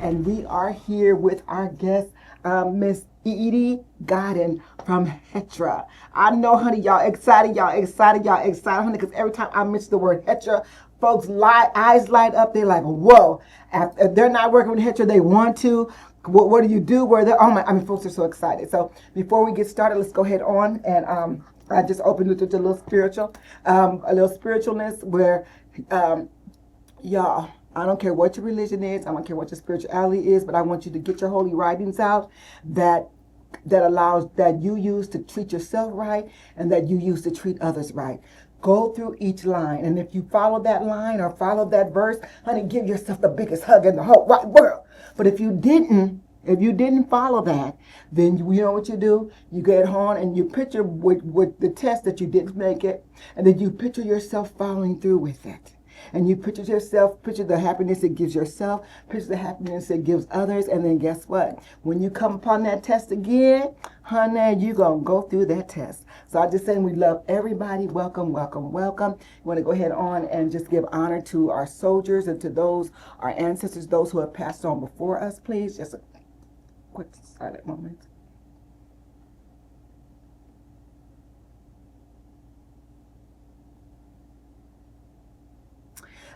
and we are here with our guest, Miss Edie Godden from HETRA. I know, honey, y'all excited, honey, because every time I mention the word HETRA, folks' eyes light up. They're like, whoa. If they're not working with HETRA, they want to. What do you do? Where they? Oh my! I mean, folks are so excited. So before we get started, let's go ahead on and I just opened it with a little a little spiritualness where um, y'all, I don't care what your religion is, I don't care what your spirituality is, but I want you to get your holy writings out that allows that you use to treat yourself right and that you use to treat others right. Go through each line, and if you follow that line or follow that verse, honey, give yourself the biggest hug in the whole wide world. But if you didn't follow that, then you know what you do? You get home and you picture with the test that you didn't make it, and then you picture yourself following through with it. And you picture the happiness it gives yourself, picture the happiness it gives others, and then guess what? When you come upon that test again, honey, you're going to go through that test. So I just saying we love everybody. Welcome, welcome, welcome. We want to go ahead on and just give honor to our soldiers and to those, our ancestors, those who have passed on before us, please. Just a quick silent moment.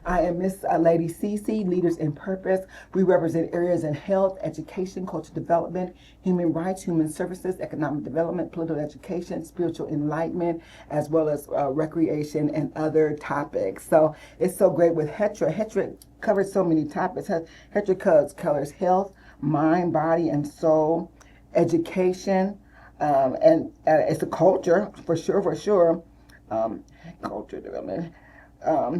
I am Miss Lady Cece, Leaders in Purpose. We represent areas in health, education, cultural development, human rights, human services, economic development, political education, spiritual enlightenment, as well as recreation and other topics. So it's so great with HETRA. HETRA covers so many topics. HETRA covers health, mind, body, and soul, education, and it's a culture, for sure. Culture development,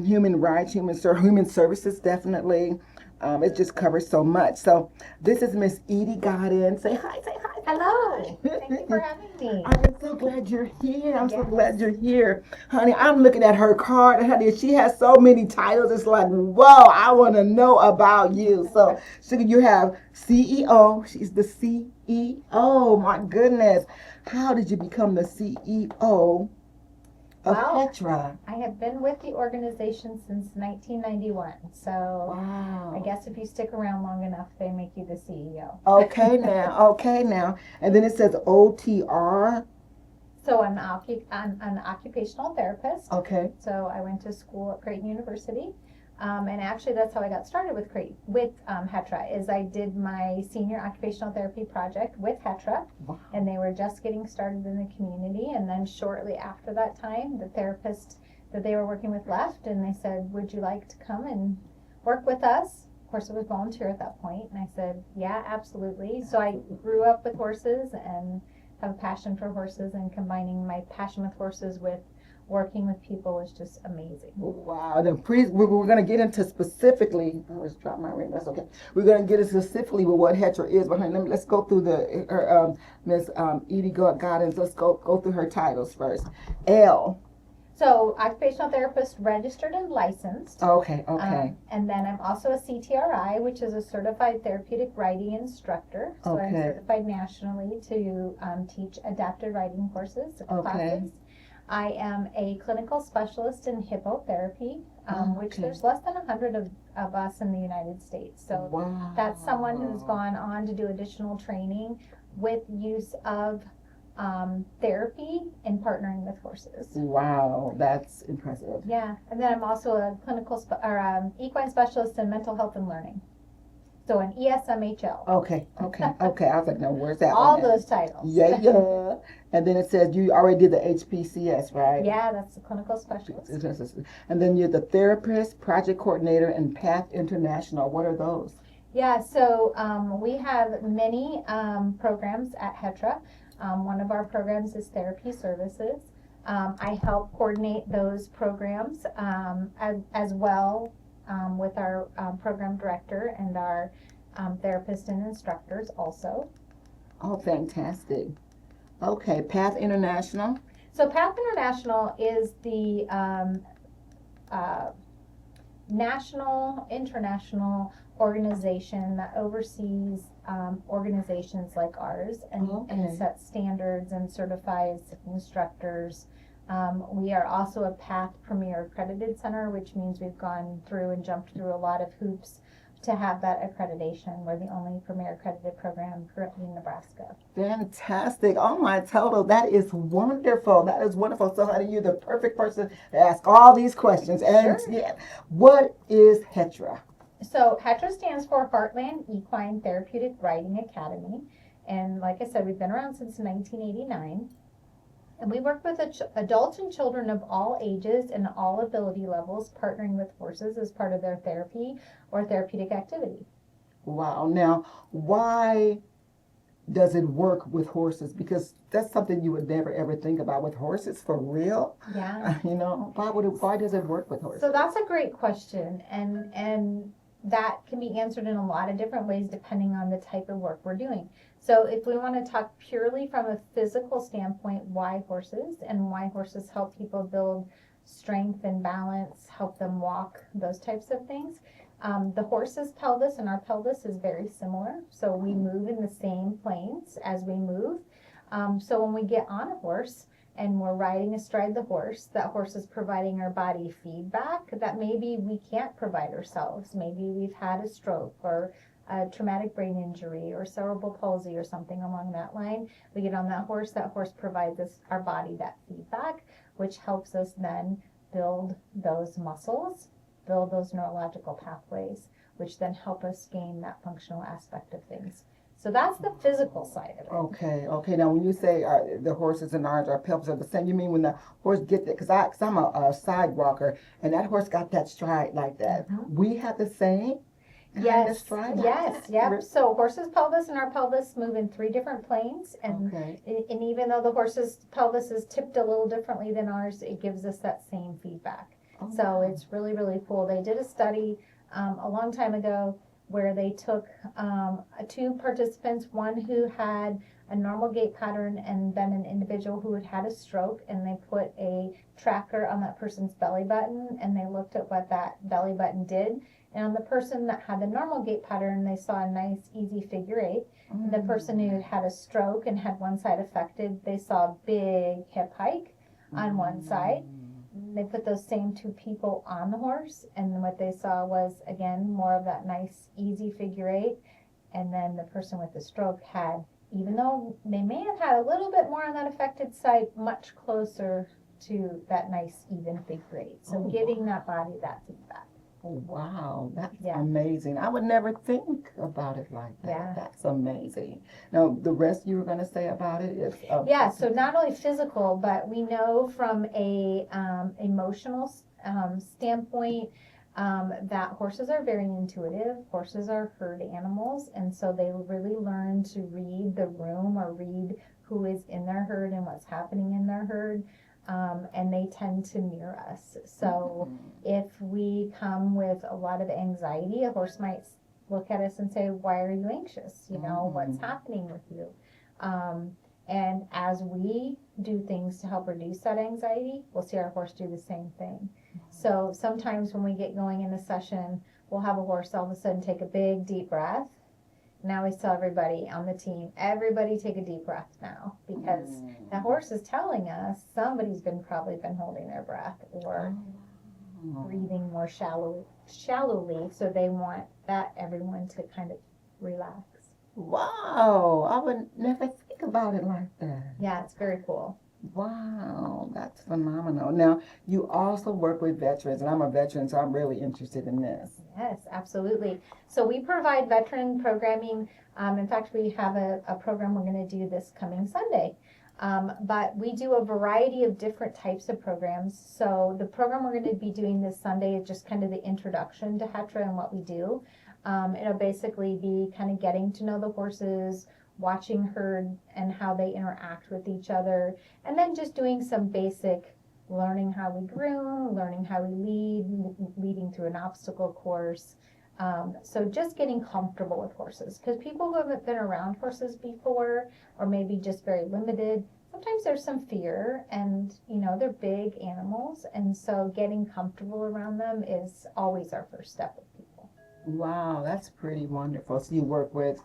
human rights, human services, definitely. It just covers so much. So this is Miss Edie Godden. Say hi, say hi. Hello. Thank you for having me. I'm so glad you're here. I'm so glad you're here. Honey, I'm looking at her card. Honey, she has so many titles. It's like, whoa, I want to know about you. So you have CEO. She's the CEO. My goodness. How did you become the CEO of HETRA? I have been with the organization since 1991. So Wow. I guess if you stick around long enough, they make you the CEO. Okay now. And then it says OTR. So I'm an occupational therapist. Okay. So I went to school at Creighton University. And actually, that's how I got started with HETRA. Is I did my senior occupational therapy project with HETRA, Wow. and they were just getting started in the community. And then shortly after that time, the therapist that they were working with left, and they said, "Would you like to come and work with us?" Of course, it was volunteer at that point, and I said, "Yeah, absolutely." So I grew up with horses and have a passion for horses, and combining my passion with horses with working with people was just amazing. Wow. We're going to get into specifically. I always drop my ring. That's okay. We're going to get into specifically with what HETRA is. But honey, let's go through Miss Edie Godden. Let's go through her titles first. L. So occupational therapist, registered and licensed. Okay. And then I'm also a CTRI, which is a certified therapeutic riding instructor. So I'm certified nationally to teach adapted riding courses, classes. I am a clinical specialist in hippotherapy, which there's less than 100 of us in the United States. So that's someone who's gone on to do additional training with use of therapy and partnering with horses. Wow, that's impressive. Yeah, and then I'm also a equine specialist in mental health and learning. So an ESMHL. Okay. I was like, no, where's that All one? Those titles. Yeah. And then it says you already did the HPCS, right? Yeah, that's the clinical specialist. And then you're the therapist, project coordinator, and PATH International. What are those? Yeah, so we have many programs at HETRA. One of our programs is therapy services. I help coordinate those programs as well with our program director and our therapists and instructors also. Oh, fantastic. Okay, PATH International. So PATH International is the international organization that oversees organizations like ours and sets standards and certifies instructors. We are also a PATH Premier Accredited Center, which means we've gone through and jumped through a lot of hoops to have that accreditation. We're the only premier accredited program currently in Nebraska. Fantastic. Oh my total. That is wonderful. That is wonderful. So honey, you're the perfect person to ask all these questions. And Sure. yeah, what is HETRA? So HETRA stands for Heartland Equine Therapeutic Riding Academy. And like I said, we've been around since 1989. And we work with adults and children of all ages and all ability levels, partnering with horses as part of their therapy or therapeutic activity. Wow. Now, why does it work with horses? Because that's something you would never ever think about with horses, for real. Yeah. Why does it work with horses? So that's a great question, and that can be answered in a lot of different ways depending on the type of work we're doing. So if we want to talk purely from a physical standpoint, why horses and why horses help people build strength and balance, help them walk, those types of things. The horse's pelvis and our pelvis is very similar, so we move in the same planes as we move. So when we get on a horse and we're riding astride the horse, that horse is providing our body feedback that maybe we can't provide ourselves. Maybe we've had a stroke or a traumatic brain injury or cerebral palsy or something along that line. We get on that horse provides us, our body, that feedback, which helps us then build those muscles, build those neurological pathways, which then help us gain that functional aspect of things. So that's the physical side of it. Okay. Now, when you say the horses and our pelvis are the same, you mean when the horse gets it? Because I'm a side walker, and that horse got that stride like that. Mm-hmm. We have the same kind of stride? Yes. So horse's pelvis and our pelvis move in 3 different planes, and even though the horse's pelvis is tipped a little differently than ours, it gives us that same feedback. Oh, so wow. It's really, really cool. They did a study a long time ago where they took 2 participants, one who had a normal gait pattern and then an individual who had had a stroke, and they put a tracker on that person's belly button and they looked at what that belly button did. And on the person that had the normal gait pattern, they saw a nice easy figure 8. Mm. The person who had a stroke and had one side affected, they saw a big hip hike on one side. They put those same 2 people on the horse, and what they saw was, again, more of that nice, easy figure 8. And then the person with the stroke had, even though they may have had a little bit more on that affected side, much closer to that nice, even figure 8. So giving that body that feedback. Oh, wow, that's amazing. I would never think about it like that. Yeah. That's amazing. Now, the rest you were going to say about it is... so not only physical, but we know from a emotional standpoint that horses are very intuitive. Horses are herd animals, and so they really learn to read the room or read who is in their herd and what's happening in their herd. And they tend to mirror us. So if we come with a lot of anxiety, a horse might look at us and say, why are you anxious? What's happening with you? And as we do things to help reduce that anxiety, we'll see our horse do the same thing. So sometimes when we get going in a session, we'll have a horse all of a sudden take a big, deep breath. Now we tell everybody on the team, everybody take a deep breath now, because the horse is telling us somebody's probably been holding their breath or breathing more shallowly. So they want everyone to kind of relax. Wow, I would never think about it like that. Yeah, it's very cool. Wow, that's phenomenal. Now, you also work with veterans, and I'm a veteran, so I'm really interested in this. Yes, absolutely. So we provide veteran programming. In fact, we have a program we're going to do this coming Sunday. But we do a variety of different types of programs. So the program we're going to be doing this Sunday is just kind of the introduction to HETRA and what we do. It'll basically be kind of getting to know the horses, watching herd and how they interact with each other, and then just doing some basic learning how we groom, learning how we leading through an obstacle course. So just getting comfortable with horses, because people who haven't been around horses before, or maybe just very limited, sometimes there's some fear, and they're big animals, and so getting comfortable around them is always our first step with people. Wow, that's pretty wonderful. So you work with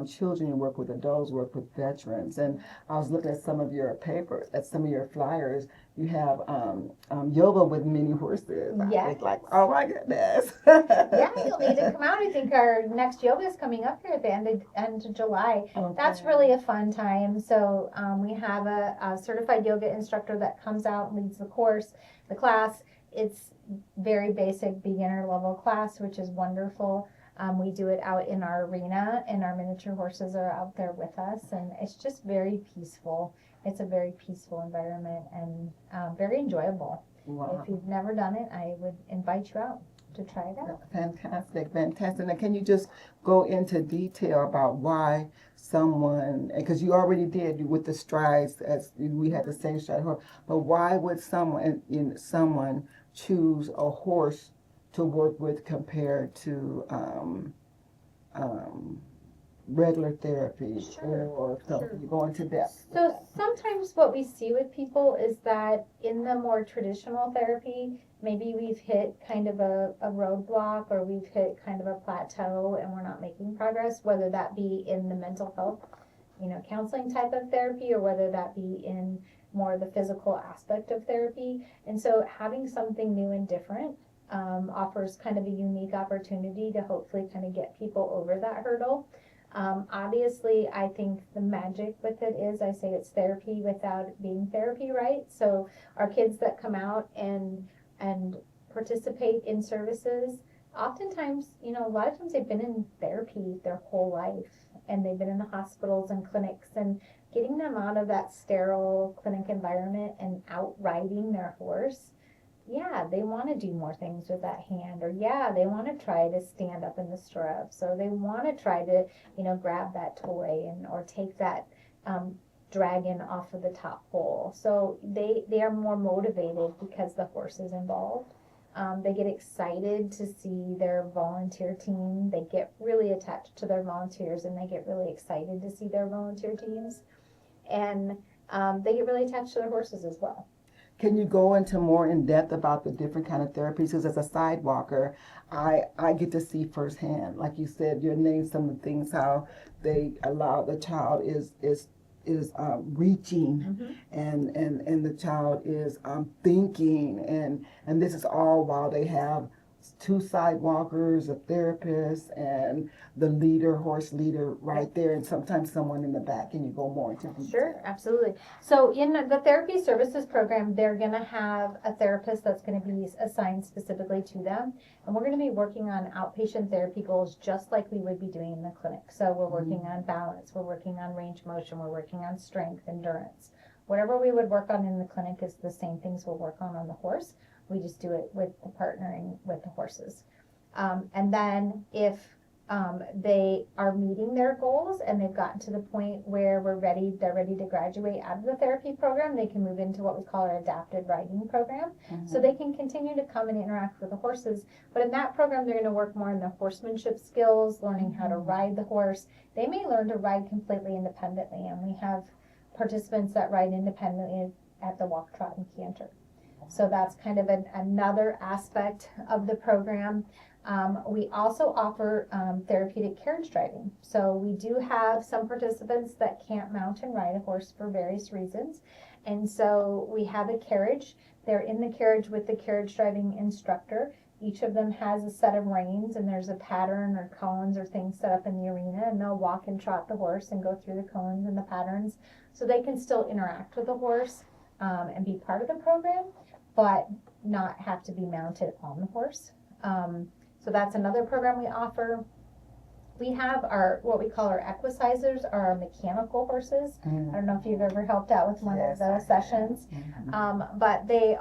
children, you work with adults, work with veterans. And I was looking at some of your papers, at some of your flyers. you have yoga with mini horses. I Yes. think like, oh my goodness. Yeah, you'll need to come out. I think our next yoga is coming up here at the end of July. Okay. That's really a fun time. So we have a certified yoga instructor that comes out and leads the class. It's very basic beginner level class, which is wonderful. We do it out in our arena, and our miniature horses are out there with us, and it's just very peaceful. It's a very peaceful environment and very enjoyable. Wow. If you've never done it, I would invite you out to try it out. Fantastic, fantastic. And can you just go into detail about why someone, because you already did with the strides, as we had the same stride horse, but why would someone choose a horse to work with compared to regular therapy? Sure, or sure. You go into depth? So sometimes what we see with people is that in the more traditional therapy, maybe we've hit kind of a roadblock, or we've hit kind of a plateau and we're not making progress, whether that be in the mental health, counseling type of therapy, or whether that be in more the physical aspect of therapy. And so having something new and different offers kind of a unique opportunity to hopefully kind of get people over that hurdle. Obviously, I think the magic with it is, I say it's therapy without it being therapy, right? So our kids that come out and participate in services, oftentimes, a lot of times they've been in therapy their whole life, and they've been in the hospitals and clinics, and getting them out of that sterile clinic environment and out riding their horse, yeah, they want to do more things with that hand, or yeah, they want to try to stand up in the stirrups, or they want to try to, grab that toy or take that dragon off of the top pole. So they are more motivated because the horse is involved. They get excited to see their volunteer team. They get really attached to their volunteers, and they get really excited to see their volunteer teams. And they get really attached to their horses as well. Can you go into more in depth about the different kind of therapies? Because as a sidewalker, I get to see firsthand, like you said, you named some of the things how they allow the child is reaching, Mm-hmm. and the child is thinking, and this is all while they have two sidewalkers, a therapist, and the horse leader right there, and sometimes someone in the back. Can you go more into detail? Sure, absolutely. So in the therapy services program, they're going to have a therapist that's going to be assigned specifically to them. And we're going to be working on outpatient therapy goals just like we would be doing in the clinic. So we're working on balance, we're working on range of motion, we're working on strength, endurance. Whatever we would work on in the clinic is the same things we'll work on the horse. We just do it with the partnering with the horses. And then if they are meeting their goals and they've gotten to the point where they're ready to graduate out of the therapy program, they can move into what we call our adapted riding program. Mm-hmm. So they can continue to come and interact with the horses. But in that program, they're going to work more on the horsemanship skills, learning how to ride the horse. They may learn to ride completely independently. And we have participants that ride independently at the walk, trot, and canter. So that's kind of another aspect of the program. We also offer therapeutic carriage driving. So we do have some participants that can't mount and ride a horse for various reasons. And so we have a carriage. They're in the carriage with the carriage driving instructor. Each of them has a set of reins, and there's a pattern or cones or things set up in the arena, and they'll walk and trot the horse and go through the cones and the patterns, so they can still interact with the horse and be part of the program, but not have to be mounted on the horse. So that's another program we offer. We have what we call our equicizers, our mechanical horses. I don't know if you've ever helped out with one of those sessions. But they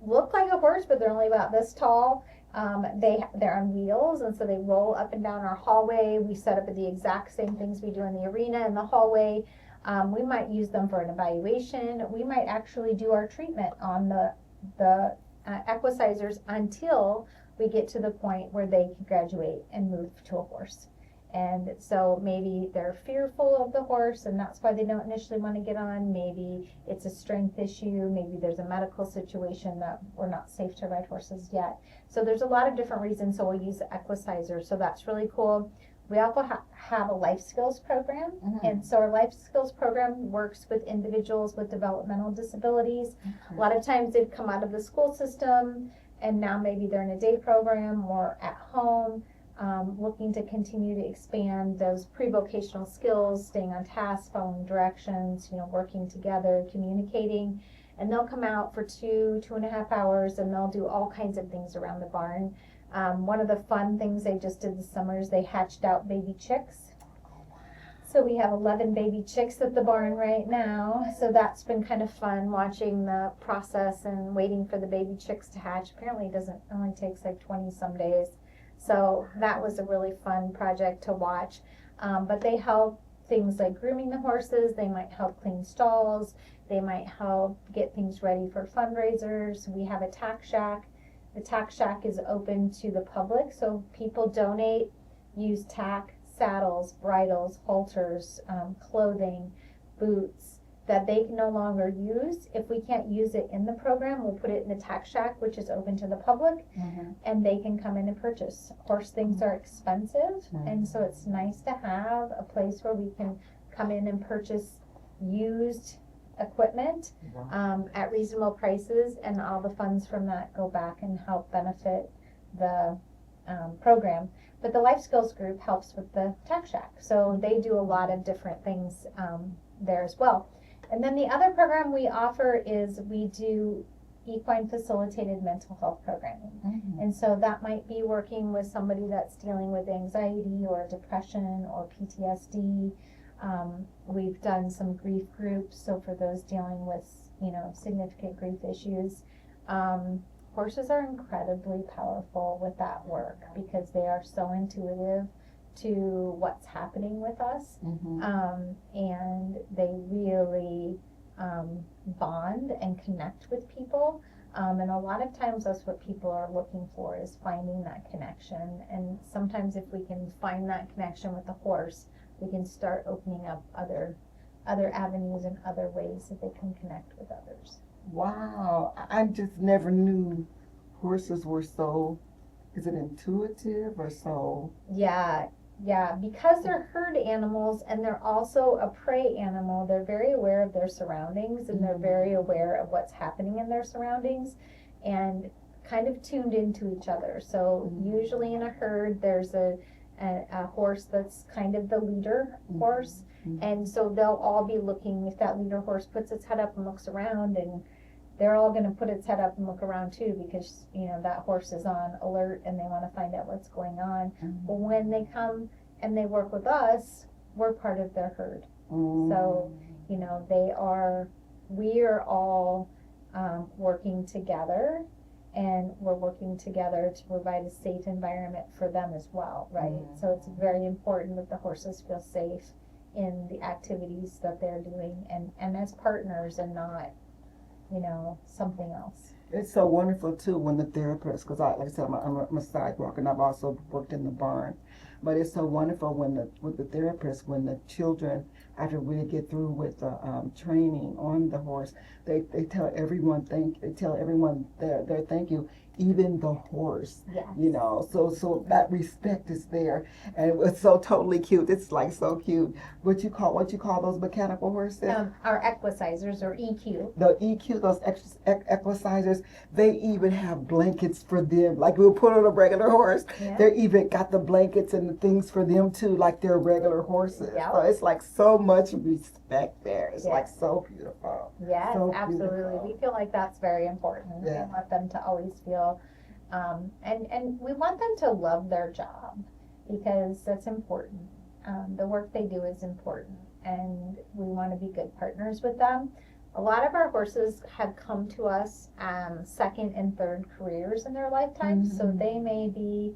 look like a horse, but they're only about this tall. They're on wheels, and so they roll up and down our hallway. We set up the exact same things we do in the arena in the hallway. We might use them for an evaluation. We might actually do our treatment on the equicizers until we get to the point where they can graduate and move to a horse. And so maybe they're fearful of the horse, and that's why they don't initially want to get on. Maybe it's a strength issue. Maybe there's a medical situation that we're not safe to ride horses yet. So there's a lot of different reasons. So we'll use the equicizer. So that's really cool. We also have a life skills program. And so our life skills program works with individuals with developmental disabilities. A lot of times they've come out of the school system and now maybe they're in a day program or at home, looking to continue to expand those pre-vocational skills, staying on task, following directions, working together, communicating. And they'll come out for 2.5 hours, and they'll do all kinds of things around the barn. One of the fun things they just did this summer is they hatched out baby chicks. So we have 11 baby chicks at the barn right now. So that's been kind of fun, watching the process and waiting for the baby chicks to hatch. Apparently it only takes like 20 some days. So that was a really fun project to watch. But they help things like grooming the horses. They might help clean stalls. They might help get things ready for fundraisers. We have a tack shack. The tack shack is open to the public, so people donate, use tack, saddles, bridles, halters, clothing, boots that they can no longer use. If we can't use it in the program, we'll put it in the tack shack, which is open to the public, and they can come in and purchase. Horse things are expensive, and so it's nice to have a place where we can come in and purchase used equipment at reasonable prices, and all the funds from that go back and help benefit the program. But the Life Skills group helps with the tack shack, so they do a lot of different things there as well. And then the other program we offer is we do equine facilitated mental health programming. And so that might be working with somebody that's dealing with anxiety or depression or PTSD. We've done some grief groups, so for those dealing with, significant grief issues. Horses are incredibly powerful with that work because they are so intuitive to what's happening with us, and they really bond and connect with people. And a lot of times that's what people are looking for, is finding that connection. And sometimes if we can find that connection with the horse, we can start opening up other avenues and other ways that they can connect with others. Wow, I just never knew horses were so, is it intuitive or so? Yeah, because they're herd animals and they're also a prey animal, they're very aware of their surroundings and they're very aware of what's happening in their surroundings and kind of tuned into each other. So usually in a herd there's a horse that's kind of the leader horse, and so they'll all be looking. If that leader horse puts its head up and looks around, and they're all going to put its head up and look around too, because that horse is on alert and they want to find out what's going on. But when they come and they work with us, we're part of their herd. So we are all working together, and we're working together to provide a safe environment for them as well, right? So it's very important that the horses feel safe in the activities that they're doing, and as partners and not, something else. It's so wonderful too when the therapist, because like I said, I'm a sidewalker and I've also worked in the barn. But it's so wonderful with the therapist, when the children, after we get through with the training on the horse, they tell everyone their thank you, even the horse. Yes. So that respect is there, and it's so totally cute. It's like so cute. What you call those mechanical horses? Our equicizers, or EQ. The EQ, those equicizers, they even have blankets for them, like we'll put on a regular horse. Yeah. They even got the blankets and the things for them too, like their regular horses. Yep. So it's like so much respect there. It's like so beautiful. Yes, so absolutely. beautiful. We feel like that's very important. Yeah. We want them to always feel, and we want them to love their job, because that's important. The work they do is important, and we want to be good partners with them. A lot of our horses have come to us second and third careers in their lifetime, so they may be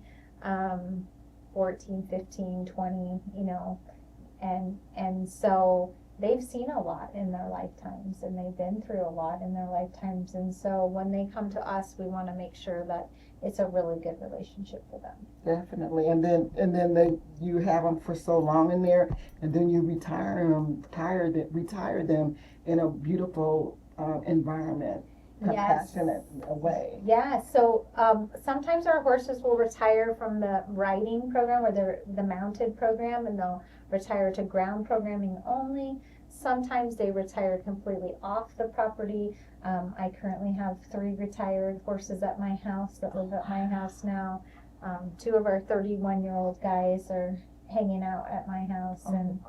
14, 15, 20, and so they've seen a lot in their lifetimes, and they've been through a lot in their lifetimes, and so when they come to us, we want to make sure that it's a really good relationship for them. Definitely, and then you have them for so long in there, and then you retire them in a beautiful environment. compassionate way. Yeah, so sometimes our horses will retire from the riding program or the mounted program, and they'll retire to ground programming only. Sometimes they retire completely off the property. I currently have 3 retired horses at my house that live at my house now. 2 of our 31-year-old guys are hanging out at my house, and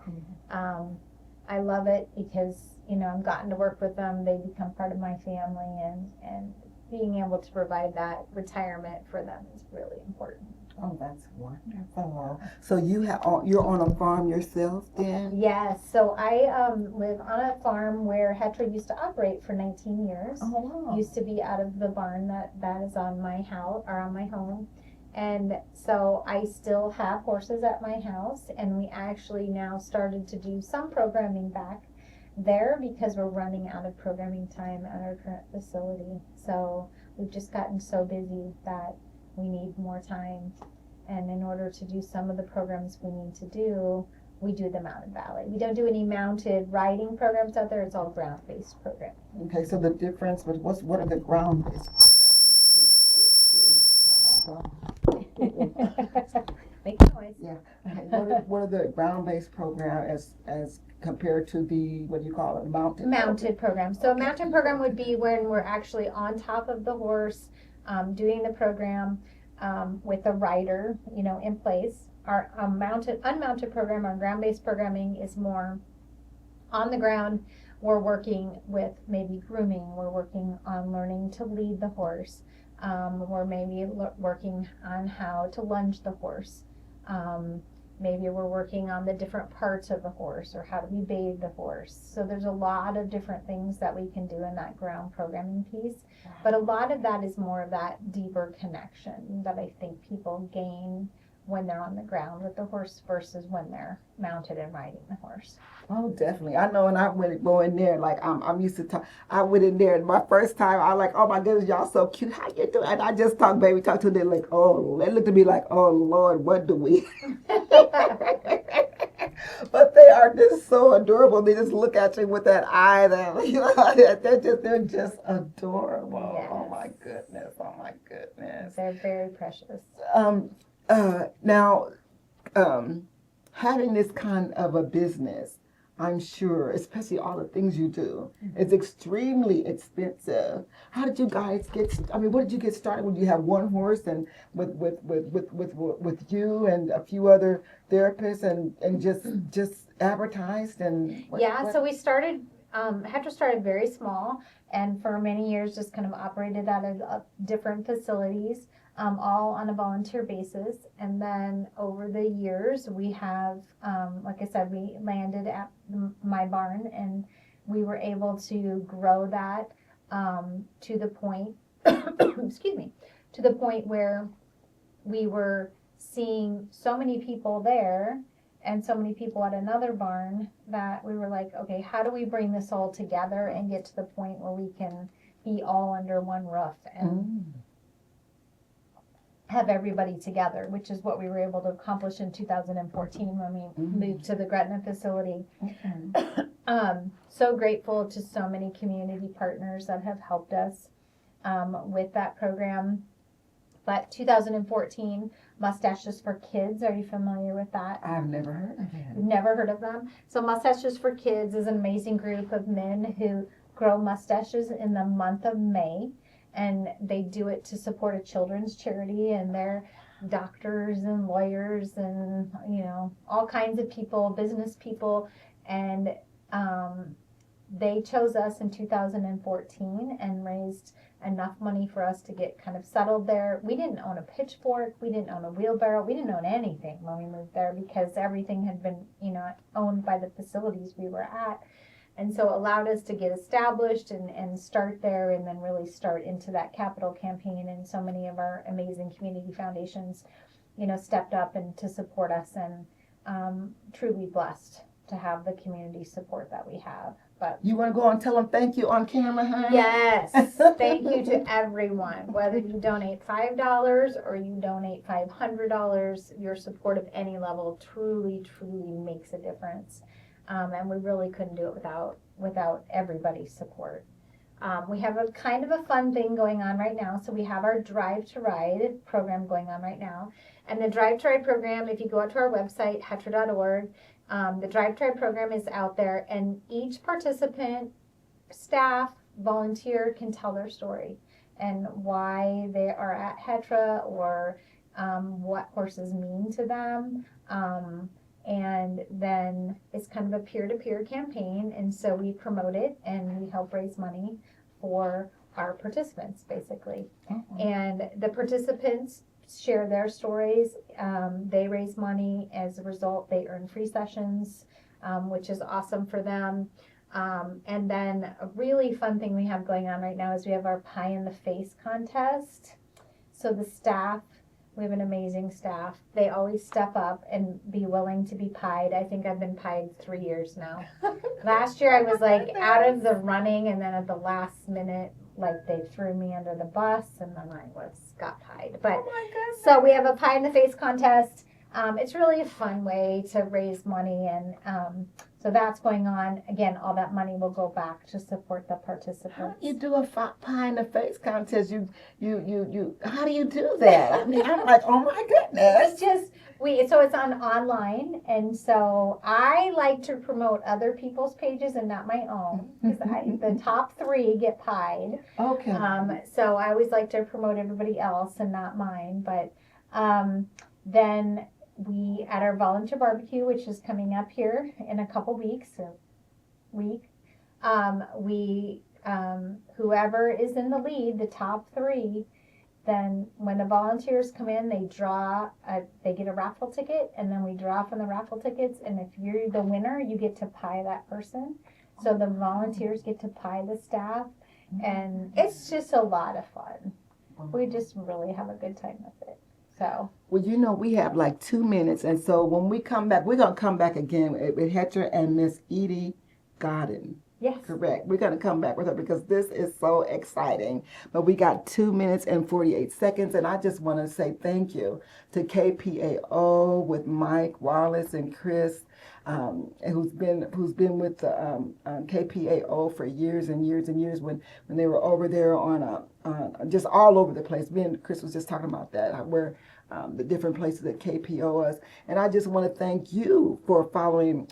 I love it because I've gotten to work with them. They become part of my family, and being able to provide that retirement for them is really important. Oh, that's wonderful. So you're on a farm yourself then? Yes. So I live on a farm where HETRA used to operate for 19 years. Oh, wow. Used to be out of the barn that is on my house or on my home. And so I still have horses at my house, and we actually now started to do some programming back there because we're running out of programming time at our current facility. So we've just gotten so busy that we need more time, and in order to do some of the programs we need to do, we do them out in Valley. We don't do any mounted riding programs out there. It's all ground-based programming. Okay, so the difference with what are the ground-based programs? Make noise. Yeah. What are the ground-based programs as compared to the, what do you call it, mounted program? So a mounted program would be when we're actually on top of the horse, doing the program with a rider, in place. Our unmounted program, our ground-based programming is more on the ground. We're working with maybe grooming. We're working on learning to lead the horse. We're maybe working on how to lunge the horse. Maybe we're working on the different parts of the horse, or how do we bathe the horse. So there's a lot of different things that we can do in that ground programming piece. But a lot of that is more of that deeper connection that I think people gain when they're on the ground with the horse versus when they're mounted and riding the horse. Oh, definitely. I know, and I would go in there like I'm used to talk. I went in there, and my first time, I like, oh my goodness, y'all so cute. How you doing? And I just talk to them like, oh, they looked at me like, oh Lord, what do we? But they are just so adorable. They just look at you with that eye that they're just adorable. Yes. Oh my goodness. Oh my goodness. They're very precious. Now, having this kind of a business, I'm sure, especially all the things you do, it's extremely expensive. How did you guys what did you get started when you have one horse and with you and a few other therapists and just advertised and So we started, HETRA started very small, and for many years just kind of operated out of different facilities. All on a volunteer basis. And then over the years, we have, like I said, we landed at my barn, and we were able to grow that to the point, to the point where we were seeing so many people there and so many people at another barn that we were like, okay, how do we bring this all together and get to the point where we can be all under one roof and have everybody together, which is what we were able to accomplish in 2014 when we moved to the Gretna facility. So grateful to so many community partners that have helped us with that program. But 2014, Mustaches for Kids, are you familiar with that? I've never heard of it. You've never heard of them? So Mustaches for Kids is an amazing group of men who grow mustaches in the month of May. And they do it to support a children's charity, and they're doctors and lawyers and, all kinds of people, business people. And they chose us in 2014 and raised enough money for us to get kind of settled there. We didn't own a pitchfork. We didn't own a wheelbarrow. We didn't own anything when we moved there because everything had been, owned by the facilities we were at. And so it allowed us to get established and start there, and then really start into that capital campaign. And so many of our amazing community foundations, stepped up and to support us, and truly blessed to have the community support that we have. But you want to go and tell them thank you on camera, huh? Yes. Thank you to everyone. Whether you donate $5 or you donate $500, your support of any level truly, truly makes a difference. And we really couldn't do it without everybody's support. We have a kind of a fun thing going on right now. So we have our Drive to Ride program going on right now. And the Drive to Ride program, if you go out to our website, hetra.org, the Drive to Ride program is out there, and each participant, staff, volunteer can tell their story and why they are at HETRA, or what horses mean to them. And then it's kind of a peer-to-peer campaign, and so we promote it and we help raise money for our participants, basically. Mm-hmm. And the participants share their stories. They raise money. As a result, they earn free sessions, which is awesome for them. And then a really fun thing we have going on right now is we have our Pie in the Face contest. So the staff, we have an amazing staff. They always step up and be willing to be pied. I think I've been pied 3 years now. Last year I was like out of the running, and then at the last minute, like they threw me under the bus, and then I got pied. But so we have a Pie in the Face contest. It's really a fun way to raise money, and so that's going on. Again, all that money will go back to support the participants. How do you do a Pie in the Face contest? How do you do that? I mean, I'm like, oh my goodness. It's just, so it's on online, and so I like to promote other people's pages and not my own, because the top 3 get pied. Okay. So I always like to promote everybody else and not mine, but then we, at our volunteer barbecue, which is coming up here in a couple weeks, whoever is in the lead, the top 3, then when the volunteers come in, they get a raffle ticket, and then we draw from the raffle tickets, and if you're the winner, you get to pie that person. So the volunteers get to pie the staff, and it's just a lot of fun. We just really have a good time with it. So. Well, we have like 2 minutes, and so when we come back, we're going to come back again with HETRA and Miss Edie Godden. Yes. Correct. We're going to come back with her because this is so exciting. But we got 2 minutes and 48 seconds, and I just want to say thank you to KPAO with Mike Wallace and Chris, who's been with the KPAO for years and years and years when they were over there on just all over the place. Me and Chris was just talking about that, where the different places that KPO is. And I just want to thank you for following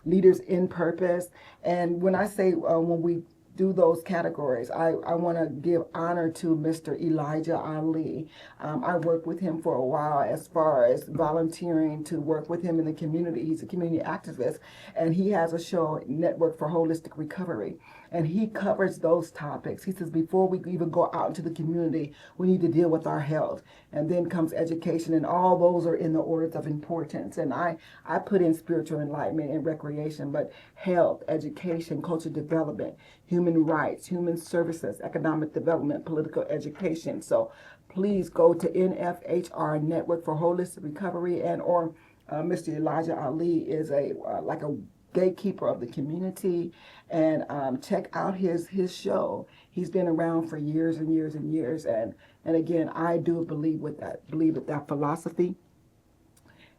Leaders in Purpose. And when I say when we do those categories, I want to give honor to Mr. Elijah Ali. I worked with him for a while as far as volunteering to work with him in the community. He's a community activist, and he has a show, Network for Holistic Recovery. And he covers those topics. He says before we even go out into the community, we need to deal with our health. And then comes education, and all those are in the orders of importance. And I put in spiritual enlightenment and recreation, but health, education, culture development, human rights, human services, economic development, political education. So please go to NFHR, Network for Holistic Recovery, and or Mr. Elijah Ali is like a gatekeeper of the community, and check out his show. He's been around for years and years and years, and again, I do believe with that philosophy.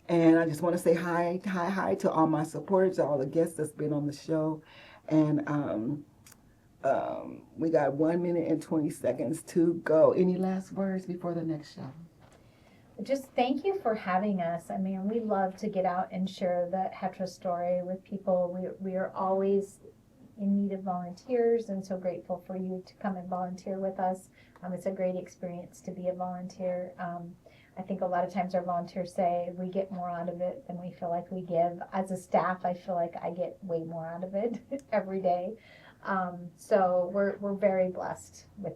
And I just want to say hi to all my supporters, all the guests that's been on the show, and we got 1 minute and 20 seconds to go. Any last words before the next show? Just thank you for having us. I mean, we love to get out and share the HETRA story with people. We are always in need of volunteers, and so grateful for you to come and volunteer with us. It's a great experience to be a volunteer. I think a lot of times our volunteers say we get more out of it than we feel like we give. As a staff, I feel like I get way more out of it every day. So we're very blessed with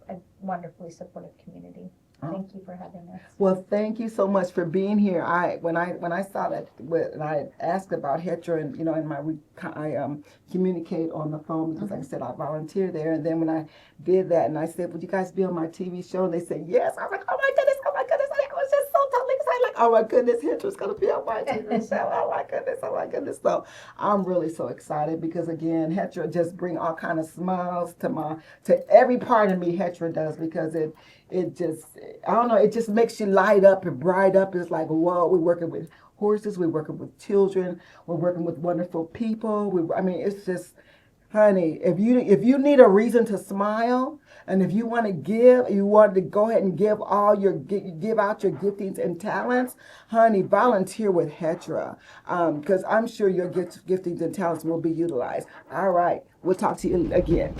a wonderfully supportive community. Thank you for having us. Well, thank you so much for being here. When I saw that, when I asked about HETRA, and I communicate on the phone because, like I said, I volunteer there. And then when I did that, and I said, "Would you guys be on my TV show?" And they said yes. I was like, "Oh my goodness, oh my goodness!" I was just so totally excited. Like, "Oh my goodness, HETRA's gonna be on my TV show! Oh my goodness, oh my goodness!" So I'm really so excited because again, HETRA just bring all kind of smiles to every part of me. HETRA does, because it just, I don't know, it just makes you light up and bright up. It's like, whoa, we're working with horses, we're working with children, we're working with wonderful people. It's just, honey, if you need a reason to smile, and if you want to give, you want to go ahead and give out your giftings and talents, honey, volunteer with HETRA, because I'm sure your giftings and talents will be utilized. All right, we'll talk to you again.